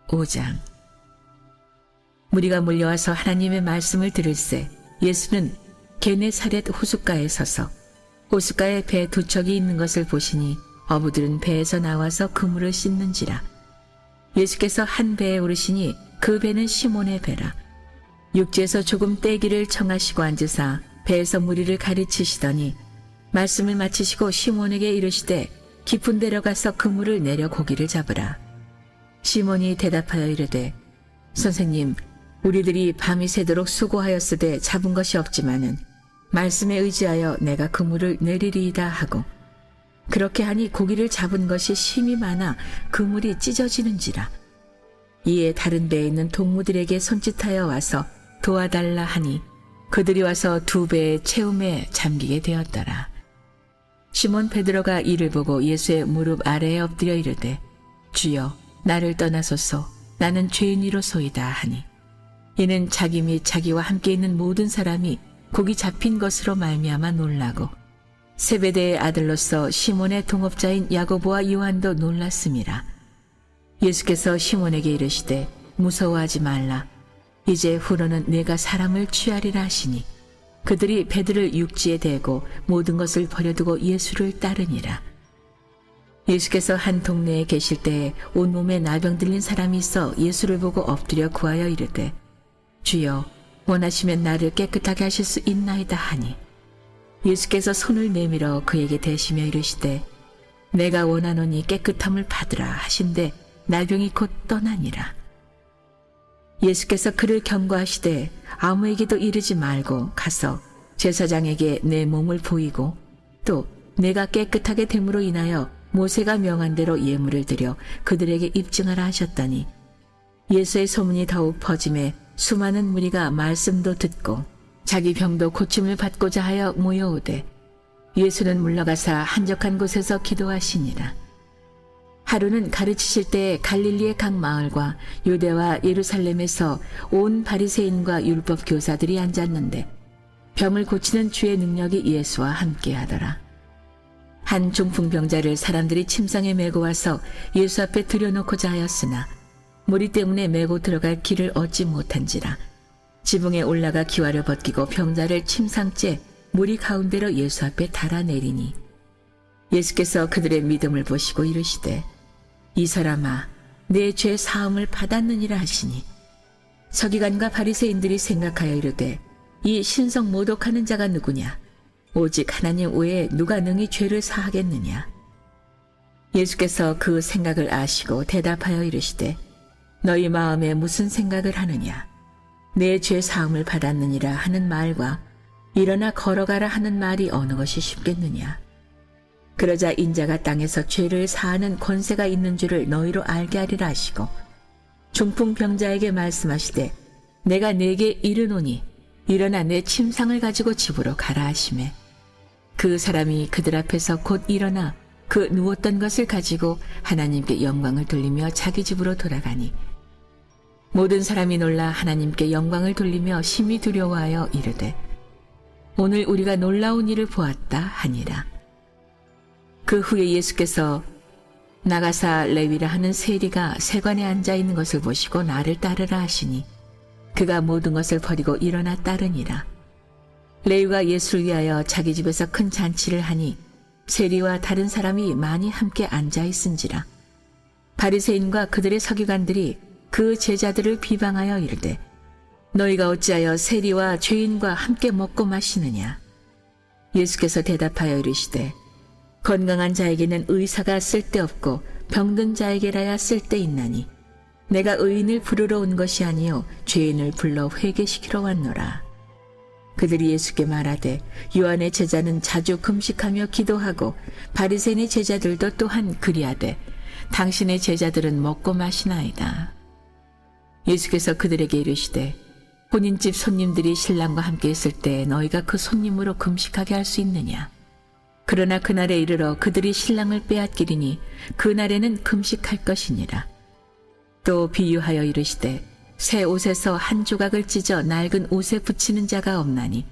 5장. 무리가 몰려와서 하나님의 말씀을 들을새 예수는 게네사렛 호숫가에 서서 호숫가에 배 두 척이 있는 것을 보시니 어부들은 배에서 나와서 그물을 씻는지라. 예수께서 한 배에 오르시니 그 배는 시몬의 배라. 육지에서 조금 떼기를 청하시고 앉으사 배에서 무리를 가르치시더니 말씀을 마치시고 시몬에게 이르시되 깊은 데로 가서 그물을 내려 고기를 잡으라. 시몬이 대답하여 이르되 선생님, 우리들이 밤이 새도록 수고하였으되 잡은 것이 없지만은 말씀에 의지하여 내가 그물을 내리리이다 하고, 그렇게 하니 고기를 잡은 것이 심이 많아 그물이 찢어지는지라. 이에 다른 배에 있는 동무들에게 손짓하여 와서 도와달라 하니 그들이 와서 두 배의 채움에 잠기게 되었더라. 시몬 베드로가 이를 보고 예수의 무릎 아래에 엎드려 이르되 주여, 나를 떠나소서, 나는 죄인이로소이다 하니, 이는 자기 및 자기와 함께 있는 모든 사람이 고기 잡힌 것으로 말미암아 놀라고 세베대의 아들로서 시몬의 동업자인 야고보와 요한도 놀랐음이라. 예수께서 시몬에게 이르시되 무서워하지 말라. 이제 후로는 내가 사람을 취하리라 하시니 그들이 배들을 육지에 대고 모든 것을 버려두고 예수를 따르니라. 예수께서 한 동네에 계실 때에 온몸에 나병 들린 사람이 있어 예수를 보고 엎드려 구하여 이르되 주여, 원하시면 나를 깨끗하게 하실 수 있나이다 하니, 예수께서 손을 내밀어 그에게 대시며 이르시되 내가 원하노니 깨끗함을 받으라 하신대 나병이 곧 떠나니라. 예수께서 그를 경고하시되 아무에게도 이르지 말고 가서 제사장에게 내 몸을 보이고 또 내가 깨끗하게 됨으로 인하여 모세가 명한 대로 예물을 드려 그들에게 입증하라 하셨더니, 예수의 소문이 더욱 퍼짐에 수많은 무리가 말씀도 듣고 자기 병도 고침을 받고자 하여 모여오되 예수는 물러가사 한적한 곳에서 기도하시니라. 하루는 가르치실 때에 갈릴리의 각 마을과 유대와 예루살렘에서 온 바리새인과 율법 교사들이 앉았는데 병을 고치는 주의 능력이 예수와 함께 하더라. 한 중풍병자를 사람들이 침상에 메고 와서 예수 앞에 들여놓고자 하였으나 무리 때문에 메고 들어갈 길을 얻지 못한지라. 지붕에 올라가 기와를 벗기고 병자를 침상째 무리 가운데로 예수 앞에 달아내리니, 예수께서 그들의 믿음을 보시고 이르시되 이 사람아, 내 죄 사함을 받았느니라 하시니, 서기관과 바리새인들이 생각하여 이르되 이 신성 모독하는 자가 누구냐? 오직 하나님 외에 누가 능히 죄를 사하겠느냐? 예수께서 그 생각을 아시고 대답하여 이르시되 너희 마음에 무슨 생각을 하느냐? 내 죄 사함을 받았느니라 하는 말과 일어나 걸어가라 하는 말이 어느 것이 쉽겠느냐? 그러자 인자가 땅에서 죄를 사하는 권세가 있는 줄을 너희로 알게 하리라 하시고, 중풍병자에게 말씀하시되 내가 네게 이르노니 일어나 내 침상을 가지고 집으로 가라 하시매, 그 사람이 그들 앞에서 곧 일어나 그 누웠던 것을 가지고 하나님께 영광을 돌리며 자기 집으로 돌아가니, 모든 사람이 놀라 하나님께 영광을 돌리며 심히 두려워하여 이르되 오늘 우리가 놀라운 일을 보았다 하니라. 그 후에 예수께서 나가사 레위라 하는 세리가 세관에 앉아 있는 것을 보시고 나를 따르라 하시니 그가 모든 것을 버리고 일어나 따르니라. 레위가 예수를 위하여 자기 집에서 큰 잔치를 하니 세리와 다른 사람이 많이 함께 앉아 있은지라. 바리새인과 그들의 서기관들이 그 제자들을 비방하여 이르되 너희가 어찌하여 세리와 죄인과 함께 먹고 마시느냐? 예수께서 대답하여 이르시되 건강한 자에게는 의사가 쓸데없고 병든 자에게라야 쓸데있나니 내가 의인을 부르러 온 것이 아니요 죄인을 불러 회개시키러 왔노라. 그들이 예수께 말하되 요한의 제자는 자주 금식하며 기도하고 바리새인의 제자들도 또한 그리하되 당신의 제자들은 먹고 마시나이다. 예수께서 그들에게 이르시되 본인집 손님들이 신랑과 함께 있을 때 너희가 그 손님으로 금식하게 할 수 있느냐? 그러나 그날에 이르러 그들이 신랑을 빼앗기리니 그날에는 금식할 것이니라. 또 비유하여 이르시되 새 옷에서 한 조각을 찢어 낡은 옷에 붙이는 자가 없나니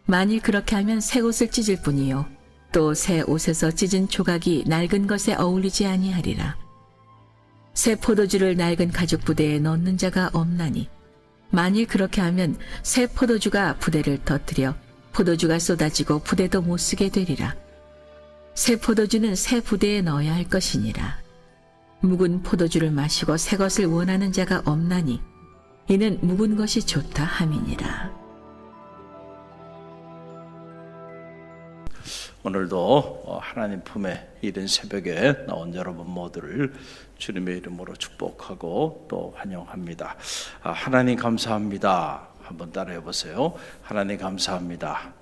만일 그렇게 하면 새 옷을 찢을 뿐이요 또 새 옷에서 찢은 조각이 낡은 것에 어울리지 아니하리라. 새 포도주를 낡은 가죽 부대에 넣는 자가 없나니 만일 그렇게 하면 새 포도주가 부대를 터뜨려 포도주가 쏟아지고 부대도 못 쓰게 되리라. 새 포도주는 새 부대에 넣어야 할 것이니라. 묵은 포도주를 마시고 새 것을 원하는 자가 없나니 이는 묵은 것이 좋다 함이니라. 오늘도 하나님 품에 이른 새벽에 나온 여러분 모두를 주님의 이름으로 축복하고 또 환영합니다. 하나님 감사합니다. 한번 따라해 보세요. 하나님 감사합니다.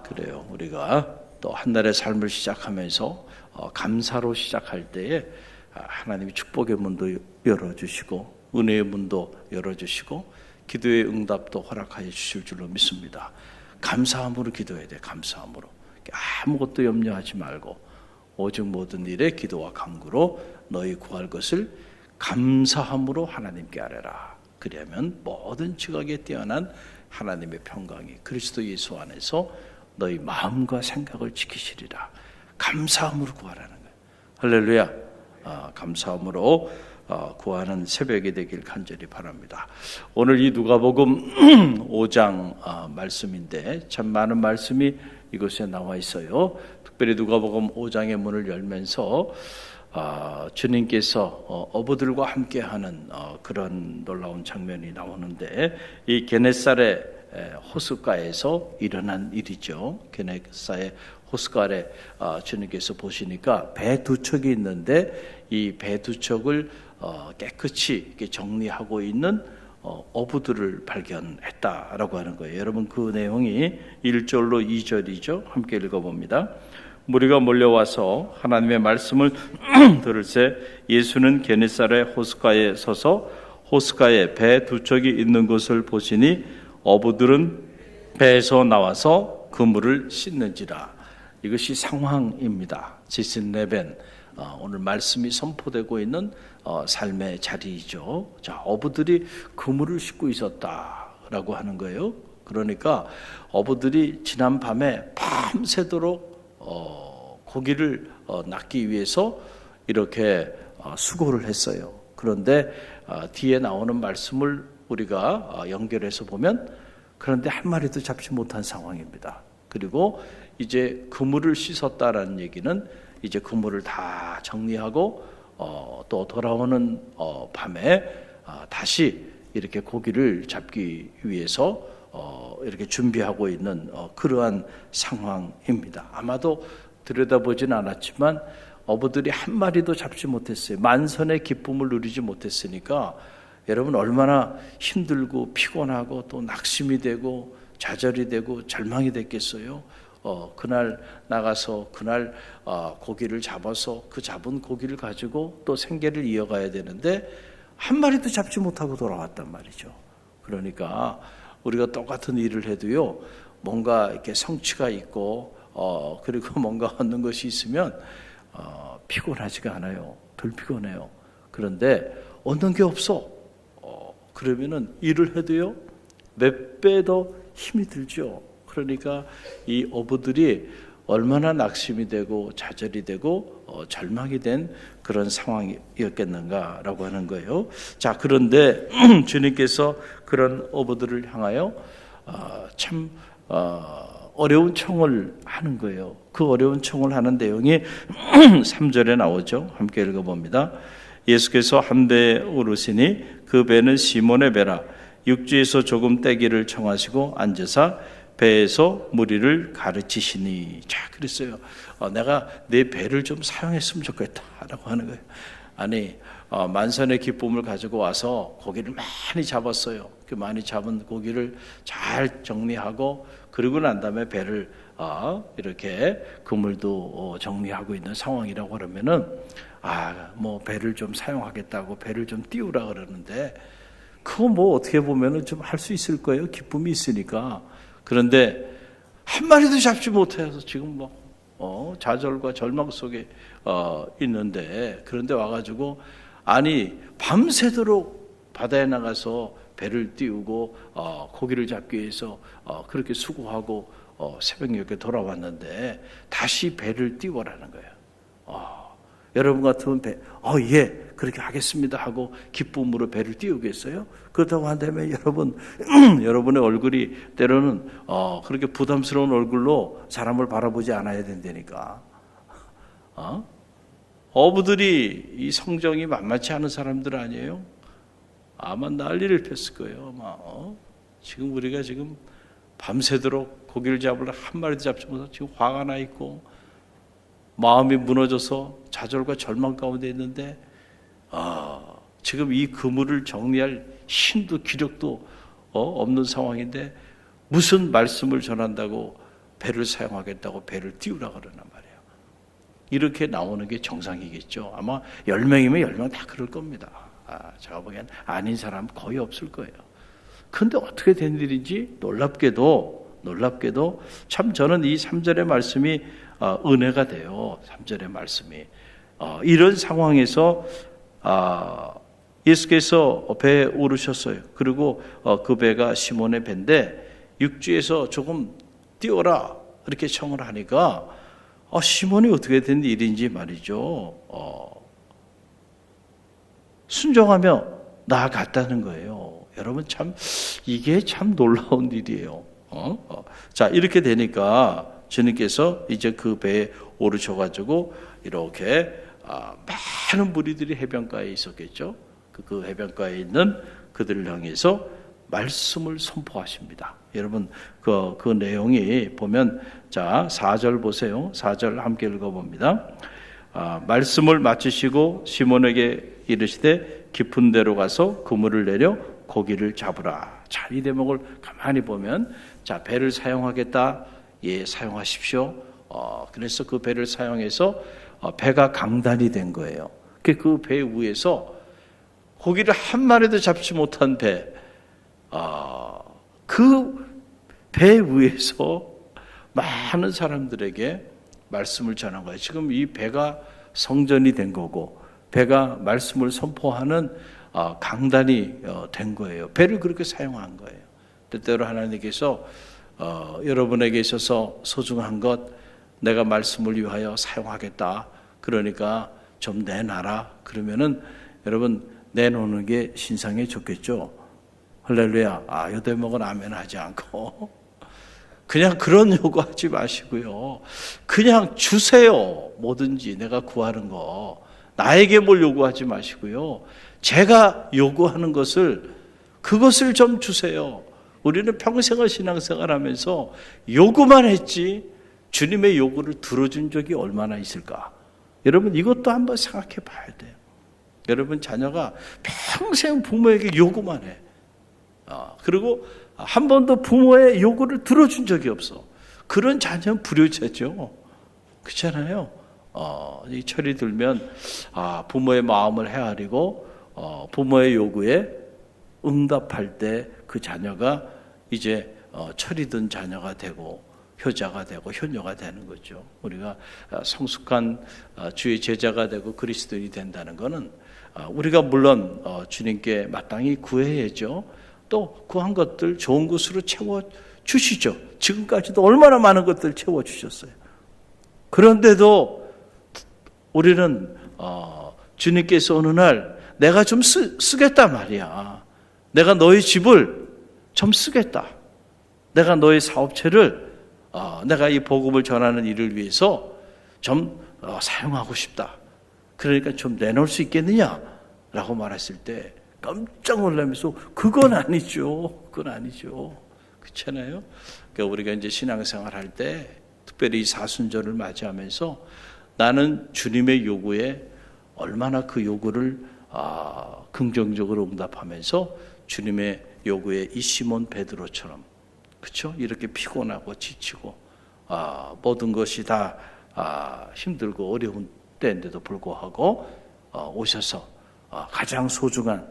그래요. 우리가 또 한 달의 삶을 시작하면서 감사로 시작할 때에 하나님이 축복의 문도 열어주시고 은혜의 문도 열어주시고 기도의 응답도 허락하여 주실 줄로 믿습니다. 감사함으로 기도해야 돼. 감사함으로. 아무것도 염려하지 말고 오직 모든 일에 기도와 간구로 너희 구할 것을 감사함으로 하나님께 아뢰라. 그리하면 모든 지각에 뛰어난 하나님의 평강이 그리스도 예수 안에서 너희 마음과 생각을 지키시리라. 감사함으로 구하라는 거예요. 할렐루야. 감사함으로 구하는 새벽이 되길 간절히 바랍니다. 오늘 이 누가복음 5장 말씀인데 참 많은 말씀이 이곳에 나와 있어요. 특별히 누가복음 5장의 문을 열면서 주님께서 어부들과 함께하는 그런 놀라운 장면이 나오는데 이 게네사렛 호숫가에서 일어난 일이죠. 게네사렛 호숫가에 주님께서 보시니까 배 두 척이 있는데 이 배 두 척을 깨끗이 이렇게 정리하고 있는 어부들을 발견했다라고 하는 거예요. 여러분 그 내용이 1절로 2절이죠. 함께 읽어봅니다. 무리가 몰려와서 하나님의 말씀을 들을새 예수는 게네사렛 호숫가에 서서 호숫가에 배 두 척이 있는 것을 보시니 어부들은 배에서 나와서 그물을 씻는지라. 이것이 상황입니다. 지신레벤 오늘 말씀이 선포되고 있는 삶의 자리이죠. 자, 어부들이 그물을 씻고 있었다라고 하는 거예요. 그러니까 어부들이 지난 밤에 밤새도록 고기를 낚기 위해서 이렇게 수고를 했어요. 그런데 뒤에 나오는 말씀을 우리가 연결해서 보면 그런데 한 마리도 잡지 못한 상황입니다. 그리고 이제 그물을 씻었다라는 얘기는 이제 그물을 다 정리하고 또 돌아오는 밤에 다시 이렇게 고기를 잡기 위해서 이렇게 준비하고 있는 그러한 상황입니다. 아마도 들여다보진 않았지만 어부들이 한 마리도 잡지 못했어요. 만선의 기쁨을 누리지 못했으니까 여러분 얼마나 힘들고 피곤하고 또 낙심이 되고 좌절이 되고 절망이 됐겠어요. 그날 나가서 그날 고기를 잡아서 그 잡은 고기를 가지고 또 생계를 이어가야 되는데 한 마리도 잡지 못하고 돌아왔단 말이죠. 그러니까 우리가 똑같은 일을 해도요, 뭔가 이렇게 성취가 있고 그리고 뭔가 얻는 것이 있으면 피곤하지가 않아요. 덜 피곤해요. 그런데 얻는 게 없어. 그러면은 일을 해도요 몇 배 더 힘이 들죠. 그러니까 이 어부들이 얼마나 낙심이 되고 좌절이 되고 절망이 된 그런 상황이었겠는가라고 하는 거예요. 자, 그런데 주님께서 그런 어부들을 향하여 참 어려운 청을 하는 거예요. 그 어려운 청을 하는 내용이 3절에 나오죠. 함께 읽어봅니다. 예수께서 한 배에 오르시니 그 배는 시몬의 배라. 육지에서 조금 떼기를 청하시고 앉으사 배에서 무리를 가르치시니. 자, 그랬어요. 내가 내 배를 좀 사용했으면 좋겠다라고 하는 거예요. 아니, 만선의 기쁨을 가지고 와서 고기를 많이 잡았어요. 그 많이 잡은 고기를 잘 정리하고 그리고 난 다음에 배를 이렇게 그물도 정리하고 있는 상황이라고 그러면은 뭐 배를 좀 사용하겠다고 배를 좀 띄우라 그러는데 그거 뭐 어떻게 보면은 좀 할 수 있을 거예요. 기쁨이 있으니까. 그런데 한 마리도 잡지 못해서 지금 뭐 좌절과 절망 속에 있는데 그런데 와가지고 아니 밤새도록 바다에 나가서 배를 띄우고 고기를 잡기 위해서 그렇게 수고하고 새벽녘에 돌아왔는데 다시 배를 띄우라는 거예요. 여러분 같으면 예, 그렇게 하겠습니다 하고 기쁨으로 배를 띄우겠어요? 그렇다고 한다면 여러분, 여러분의 얼굴이 때로는 그렇게 부담스러운 얼굴로 사람을 바라보지 않아야 된다니까. 어부들이 이 성정이 만만치 않은 사람들 아니에요? 아마 난리를 폈을 거예요. 아마 지금 우리가 지금 밤새도록 고기를 잡으려 한 마리도 잡지 못해서 지금 화가 나 있고 마음이 무너져서 좌절과 절망 가운데 있는데 지금 이 그물을 정리할 힘도 기력도 없는 상황인데 무슨 말씀을 전한다고 배를 사용하겠다고 배를 띄우라 그러란 말이에요. 이렇게 나오는 게 정상이겠죠. 아마 10명이면 10명 다 그럴 겁니다. 제가 보기엔 아닌 사람 거의 없을 거예요. 근데 어떻게 된 일인지 놀랍게도 참 저는 이 3절의 말씀이 은혜가 돼요. 3절의 말씀이 이런 상황에서 예수께서 배에 오르셨어요. 그리고 그 배가 시몬의 배인데 육지에서 조금 띄워라 이렇게 청을 하니까 시몬이 어떻게 된 일인지 말이죠. 순종하며 나아갔다는 거예요. 여러분 참 이게 참 놀라운 일이에요. 자 이렇게 되니까 주님께서 이제 그 배에 오르셔가지고 이렇게 많은 무리들이 해변가에 있었겠죠. 그 해변가에 있는 그들을 향해서 말씀을 선포하십니다. 여러분 그 내용이 보면 자 4절 보세요. 4절 함께 읽어봅니다. 말씀을 마치시고 시몬에게 이르시되 깊은 데로 가서 그물을 내려 고기를 잡으라. 자, 이 대목을 가만히 보면 자 배를 사용하겠다. 예, 사용하십시오. 그래서 그 배를 사용해서 배가 강단이 된 거예요. 그 배 위에서 고기를 한 마리도 잡지 못한 배, 그 배 위에서 많은 사람들에게 말씀을 전한 거예요. 지금 이 배가 성전이 된 거고 배가 말씀을 선포하는 강단이 된 거예요. 배를 그렇게 사용한 거예요. 때때로 하나님께서 여러분에게 있어서 소중한 것 내가 말씀을 위하여 사용하겠다. 그러니까 좀 내놔라. 그러면은 여러분 내놓는 게 신상에 좋겠죠. 할렐루야. 요 대목은 아멘 하지 않고 그냥 그런 요구하지 마시고요. 그냥 주세요. 뭐든지 내가 구하는 거. 나에게 뭘 요구하지 마시고요. 제가 요구하는 그것을 좀 주세요. 우리는 평생을 신앙생활 하면서 요구만 했지 주님의 요구를 들어준 적이 얼마나 있을까? 여러분 이것도 한번 생각해 봐야 돼요. 여러분 자녀가 평생 부모에게 요구만 해. 그리고 한 번도 부모의 요구를 들어준 적이 없어. 그런 자녀는 불효자죠. 그렇잖아요. 이 철이 들면 부모의 마음을 헤아리고 부모의 요구에 응답할 때 그 자녀가 이제 철이 든 자녀가 되고 효자가 되고 효녀가 되는 거죠. 우리가 성숙한 주의 제자가 되고 그리스도인이 된다는 것은 우리가 물론 주님께 마땅히 구해야죠. 또 구한 것들 좋은 것으로 채워주시죠. 지금까지도 얼마나 많은 것들을 채워주셨어요. 그런데도 우리는 주님께서 어느 날 내가 좀 쓰겠다 말이야. 내가 너희 집을 좀 쓰겠다. 내가 너희 사업체를 내가 이 복음을 전하는 일을 위해서 좀 사용하고 싶다. 그러니까 좀 내놓을 수 있겠느냐? 라고 말했을 때 깜짝 놀라면서 그건 아니죠. 그렇잖아요. 그러니까 우리가 이제 신앙생활 할 때 특별히 이 사순절을 맞이하면서 나는 주님의 요구에 얼마나 그 요구를 긍정적으로 응답하면서 주님의 요구에 이 시몬 베드로처럼 그렇죠? 이렇게 피곤하고 지치고 모든 것이 다 힘들고 어려운 때인데도 불구하고 오셔서 가장 소중한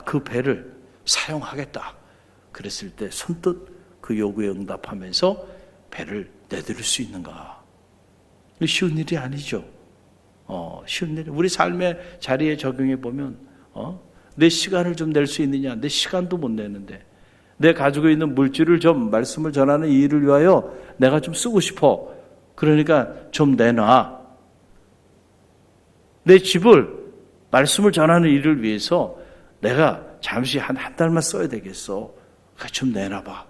그 배를 사용하겠다. 그랬을 때 선뜻 그 요구에 응답하면서 배를 내드릴 수 있는가? 쉬운 일이 아니죠. 쉬운 일. 우리 삶의 자리에 적용해 보면 내 시간을 좀 낼 수 있느냐? 내 시간도 못 내는데 내 가지고 있는 물질을 좀 말씀을 전하는 이 일을 위하여 내가 좀 쓰고 싶어. 그러니까 좀 내놔. 내 집을 말씀을 전하는 일을 위해서 내가 잠시 한 달만 써야 되겠어. 그러니까 좀 내놔봐.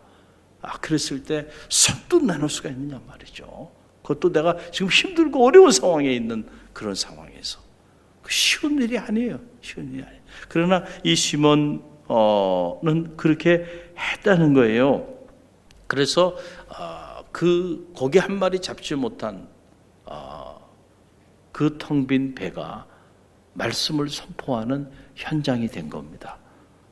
그랬을 때 선뜻 내놓을 수가 있느냐 말이죠. 그것도 내가 지금 힘들고 어려운 상황에 있는 그런 상황에서. 쉬운 일이 아니에요. 쉬운 일이 아니에요. 그러나 이 시몬은 그렇게 했다는 거예요. 그래서 그 고기 한 마리 잡지 못한 그 텅 빈 배가 말씀을 선포하는 현장이 된 겁니다.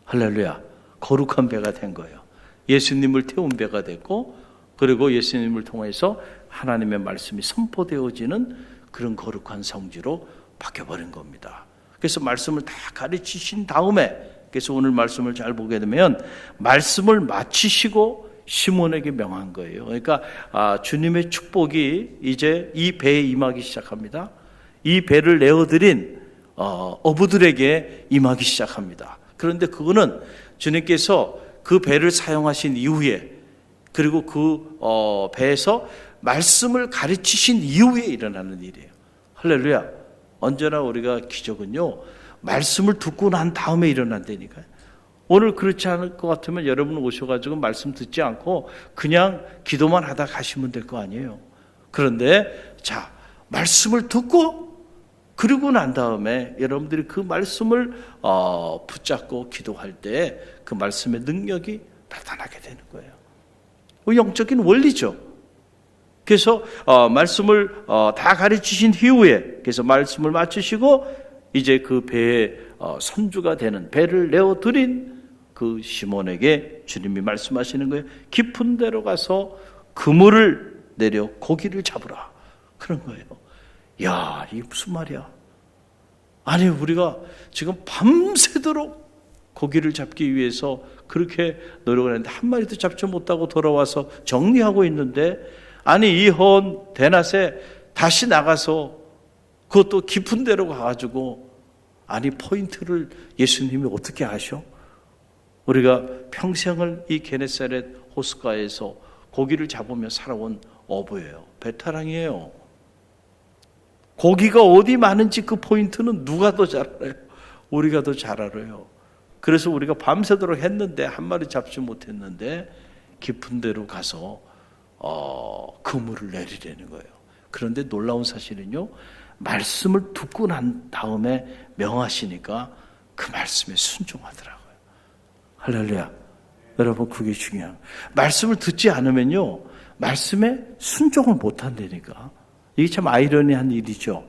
할렐루야. 거룩한 배가 된 거예요. 예수님을 태운 배가 됐고, 그리고 예수님을 통해서 하나님의 말씀이 선포되어지는 그런 거룩한 성지로 바뀌어버린 겁니다. 그래서 말씀을 다 가르치신 다음에, 그래서 오늘 말씀을 잘 보게 되면 말씀을 마치시고 시몬에게 명한 거예요. 그러니까 주님의 축복이 이제 이 배에 임하기 시작합니다. 이 배를 내어드린 어부들에게 임하기 시작합니다. 그런데 그거는 주님께서 그 배를 사용하신 이후에, 그리고 그 배에서 말씀을 가르치신 이후에 일어나는 일이에요. 할렐루야. 언제나 우리가 기적은요, 말씀을 듣고 난 다음에 일어난다니까요. 오늘 그렇지 않을 것 같으면 여러분 오셔가지고 말씀 듣지 않고 그냥 기도만 하다 가시면 될 거 아니에요. 그런데 자, 말씀을 듣고 그러고 난 다음에 여러분들이 그 말씀을 붙잡고 기도할 때 그 말씀의 능력이 나타나게 되는 거예요. 영적인 원리죠. 그래서 말씀을 다 가르치신 이후에, 그래서 말씀을 마치시고 이제 그 배의 선주가 되는, 배를 내어드린 그 시몬에게 주님이 말씀하시는 거예요. 깊은 데로 가서 그물을 내려 고기를 잡으라. 그런 거예요. 야, 이게 무슨 말이야? 아니, 우리가 지금 밤새도록 고기를 잡기 위해서 그렇게 노력을 했는데 한 마리도 잡지 못하고 돌아와서 정리하고 있는데, 아니, 이 헌 대낮에 다시 나가서 그것도 깊은 데로 가가지고, 아니, 포인트를 예수님이 어떻게 아셔? 우리가 평생을 이 게네사렛 호숫가에서 고기를 잡으며 살아온 어부예요. 베테랑이에요. 고기가 어디 많은지 그 포인트는 누가 더 잘 알아요? 우리가 더 잘 알아요. 그래서 우리가 밤새도록 했는데 한 마리 잡지 못했는데 깊은 데로 가서 그물을 내리려는 거예요. 그런데 놀라운 사실은요, 말씀을 듣고 난 다음에 명하시니까 그 말씀에 순종하더라고요. 할렐루야. 여러분, 그게 중요한 거예요. 말씀을 듣지 않으면요, 말씀에 순종을 못한다니까. 이게 참 아이러니한 일이죠.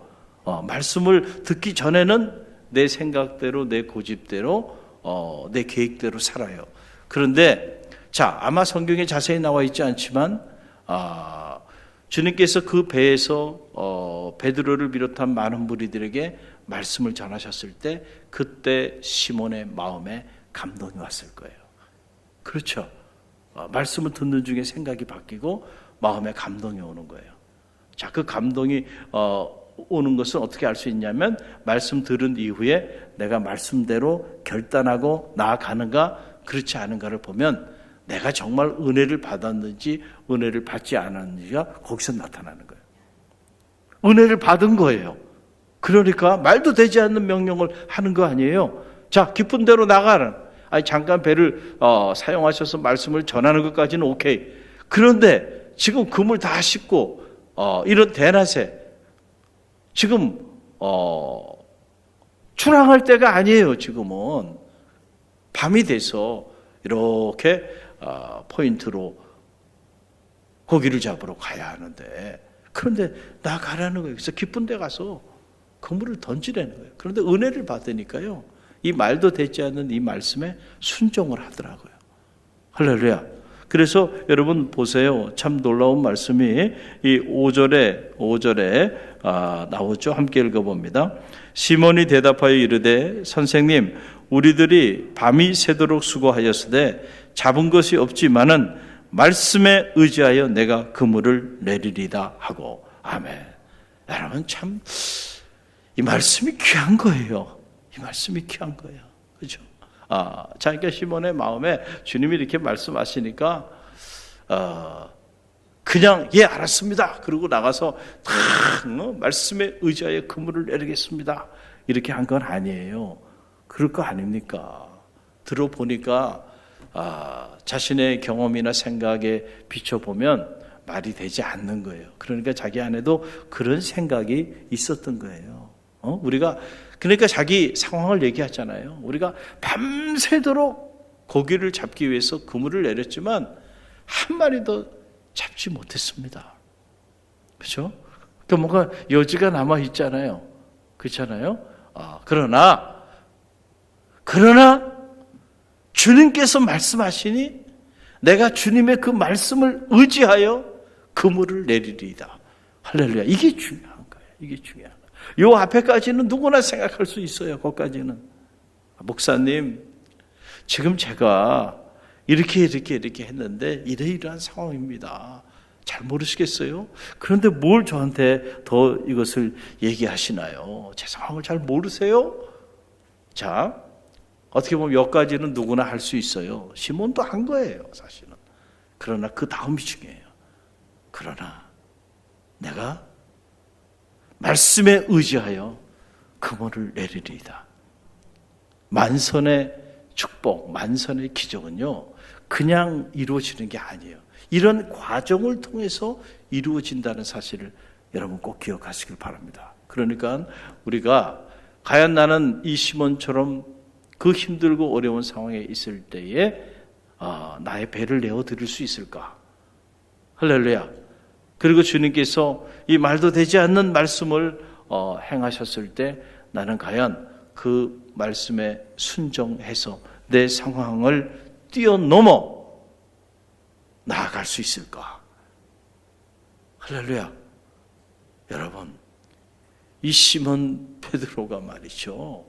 말씀을 듣기 전에는 내 생각대로, 내 고집대로, 내 계획대로 살아요. 그런데 자, 아마 성경에 자세히 나와 있지 않지만 주님께서 그 배에서 베드로를 비롯한 많은 무리들에게 말씀을 전하셨을 때 그때 시몬의 마음에 감동이 왔을 거예요. 그렇죠. 말씀을 듣는 중에 생각이 바뀌고 마음에 감동이 오는 거예요. 자, 그 감동이 오는 것은 어떻게 알 수 있냐면, 말씀 들은 이후에 내가 말씀대로 결단하고 나아가는가 그렇지 않은가를 보면 내가 정말 은혜를 받았는지 은혜를 받지 않았는지가 거기서 나타나는 거예요. 은혜를 받은 거예요. 그러니까 말도 되지 않는 명령을 하는 거 아니에요. 자, 깊은 데로 나가라. 아니, 잠깐 배를 사용하셔서 말씀을 전하는 것까지는 오케이. 그런데 지금 그물 다 씻고 이런 대낮에 지금 출항할 때가 아니에요. 지금은 밤이 돼서 이렇게 포인트로 고기를 잡으러 가야 하는데, 그런데 나가라는 거예요. 그래서 깊은 데 가서 그물을 던지라는 거예요. 그런데 은혜를 받으니까요, 이 말도 되지 않는 이 말씀에 순종을 하더라고요. 할렐루야. 그래서 여러분 보세요. 참 놀라운 말씀이 이 5절에 나오죠. 함께 읽어봅니다. 시몬이 대답하여 이르되, 선생님, 우리들이 밤이 새도록 수고하였으되 잡은 것이 없지만은 말씀에 의지하여 내가 그물을 내리리다 하고. 아멘. 여러분, 참 이 말씀이 귀한 거예요. 이 말씀이 귀한 거예요. 그렇죠? 그러니까 시몬의 마음에 주님이 이렇게 말씀하시니까 그냥 예 알았습니다. 그러고 나가서 말씀에 의지하여 그물을 내리겠습니다. 이렇게 한 건 아니에요. 그럴 거 아닙니까? 들어보니까 자신의 경험이나 생각에 비춰보면 말이 되지 않는 거예요. 그러니까 자기 안에도 그런 생각이 있었던 거예요. 우리가 그러니까 자기 상황을 얘기하잖아요. 우리가 밤새도록 고기를 잡기 위해서 그물을 내렸지만 한 마리도 잡지 못했습니다. 그렇죠? 또 뭔가 여지가 남아 있잖아요. 그렇잖아요? 그러나 주님께서 말씀하시니 내가 주님의 그 말씀을 의지하여 그물을 내리리이다. 할렐루야. 이게 중요한 거예요. 이게 중요한 거예요. 요 앞에까지는 누구나 생각할 수 있어요. 거기까지는. 목사님, 지금 제가 이렇게 했는데 이러한 상황입니다. 잘 모르시겠어요? 그런데 뭘 저한테 더 이것을 얘기하시나요? 제 상황을 잘 모르세요? 자, 어떻게 보면 여기까지는 누구나 할 수 있어요. 시몬도 한 거예요, 사실은. 그러나 그 다음이 중요해요. 그러나 내가 말씀에 의지하여 그물을 내리리이다. 만선의 축복, 만선의 기적은요, 그냥 이루어지는 게 아니에요. 이런 과정을 통해서 이루어진다는 사실을 여러분 꼭 기억하시길 바랍니다. 그러니까 우리가 과연 나는 이 시몬처럼 그 힘들고 어려운 상황에 있을 때에 나의 배를 내어드릴 수 있을까? 할렐루야. 그리고 주님께서 이 말도 되지 않는 말씀을 행하셨을 때 나는 과연 그 말씀에 순종해서 내 상황을 뛰어넘어 나아갈 수 있을까? 할렐루야. 여러분, 이 시몬 베드로가 말이죠.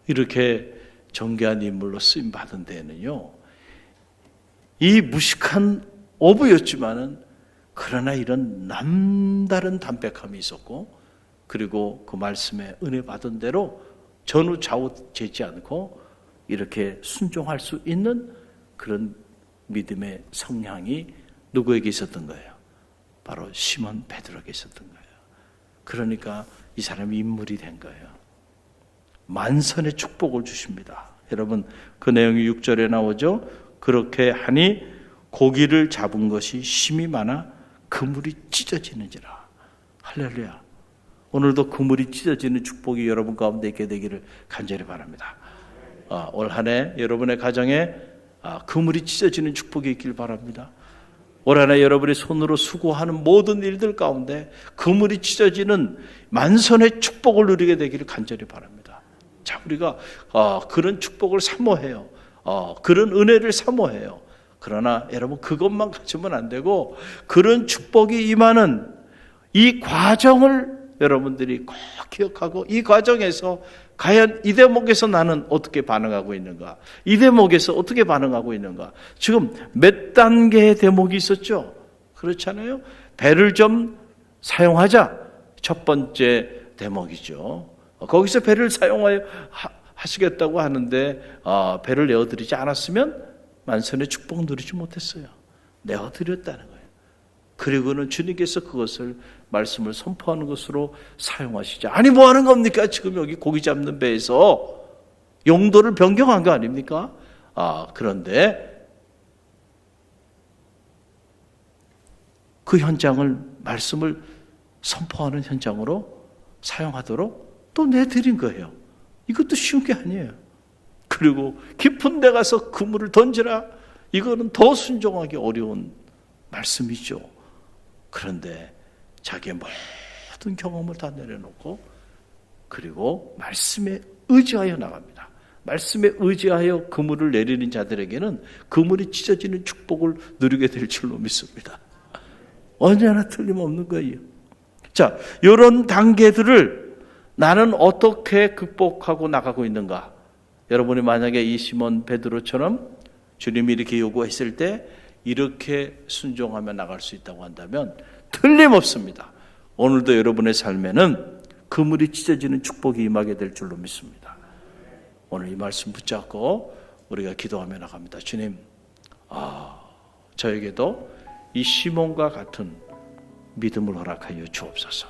이렇게 존귀한 인물로 쓰임 받은 데에는요, 이 무식한 어부였지만은 그러나 이런 남다른 담백함이 있었고, 그리고 그 말씀에 은혜 받은 대로 전후 좌우 재지 않고 이렇게 순종할 수 있는 그런 믿음의 성향이 누구에게 있었던 거예요? 바로 시몬 베드로에게 있었던 거예요. 그러니까 이 사람이 인물이 된 거예요. 만선의 축복을 주십니다. 여러분, 그 내용이 6절에 나오죠. 그렇게 하니 고기를 잡은 것이 심이 많아 그물이 찢어지는지라. 할렐루야. 오늘도 그물이 찢어지는 축복이 여러분 가운데 있게 되기를 간절히 바랍니다. 올 한 해 여러분의 가정에 그물이 찢어지는 축복이 있길 바랍니다. 올 한 해 여러분의 손으로 수고하는 모든 일들 가운데 그물이 찢어지는 만선의 축복을 누리게 되기를 간절히 바랍니다. 자, 우리가 그런 축복을 사모해요. 그런 은혜를 사모해요. 그러나 여러분 그것만 가지면 안 되고 그런 축복이 임하는 이 과정을 여러분들이 꼭 기억하고 이 과정에서 과연 이 대목에서 나는 어떻게 반응하고 있는가? 이 대목에서 어떻게 반응하고 있는가? 지금 몇 단계의 대목이 있었죠? 그렇잖아요? 배를 좀 사용하자. 첫 번째 대목이죠. 거기서 배를 사용하여 하시겠다고 하는데 배를 내어드리지 않았으면 만선의 축복 누리지 못했어요. 내어드렸다는 거예요. 그리고는 주님께서 그것을 말씀을 선포하는 것으로 사용하시죠. 아니 뭐 하는 겁니까? 지금 여기 고기 잡는 배에서 용도를 변경한 거 아닙니까? 그런데 그 현장을 말씀을 선포하는 현장으로 사용하도록 또 내드린 거예요. 이것도 쉬운 게 아니에요. 그리고 깊은 데 가서 그물을 던지라. 이거는 더 순종하기 어려운 말씀이죠. 그런데 자기의 모든 경험을 다 내려놓고 그리고 말씀에 의지하여 나갑니다. 말씀에 의지하여 그물을 내리는 자들에게는 그물이 찢어지는 축복을 누리게 될 줄로 믿습니다. 언제나 틀림없는 거예요. 자, 이런 단계들을 나는 어떻게 극복하고 나가고 있는가? 여러분이 만약에 이 시몬 베드로처럼 주님이 이렇게 요구했을 때 이렇게 순종하며 나갈 수 있다고 한다면 틀림없습니다. 오늘도 여러분의 삶에는 그물이 찢어지는 축복이 임하게 될 줄로 믿습니다. 오늘 이 말씀 붙잡고 우리가 기도하며 나갑니다. 주님, 저에게도 이 시몬과 같은 믿음을 허락하여 주옵소서.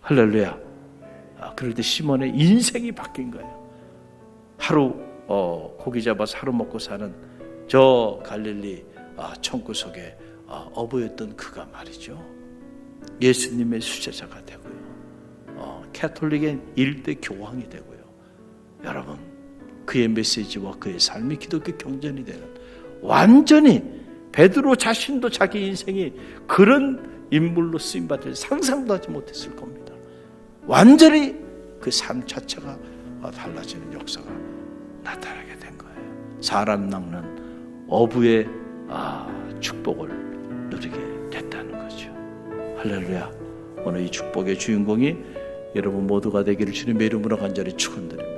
할렐루야. 그럴 때 시몬의 인생이 바뀐 거예요. 하루 고기 잡아서 하루 먹고 사는 저 갈릴리 총구석에 어부였던 그가 말이죠, 예수님의 수제자가 되고요, 캐톨릭의 일대 교황이 되고요. 여러분, 그의 메시지와 그의 삶이 기독교 경전이 되는, 완전히 베드로 자신도 자기 인생이 그런 인물로 쓰임받을 상상도 하지 못했을 겁니다. 완전히 그 삶 자체가 달라지는 역사가 나타나게 된 거예요. 사람 낚는 어부의 축복을 누리게 됐다는 거죠. 할렐루야. 오늘 이 축복의 주인공이 여러분 모두가 되기를 주님의 이름으로 간절히 축원드립니다.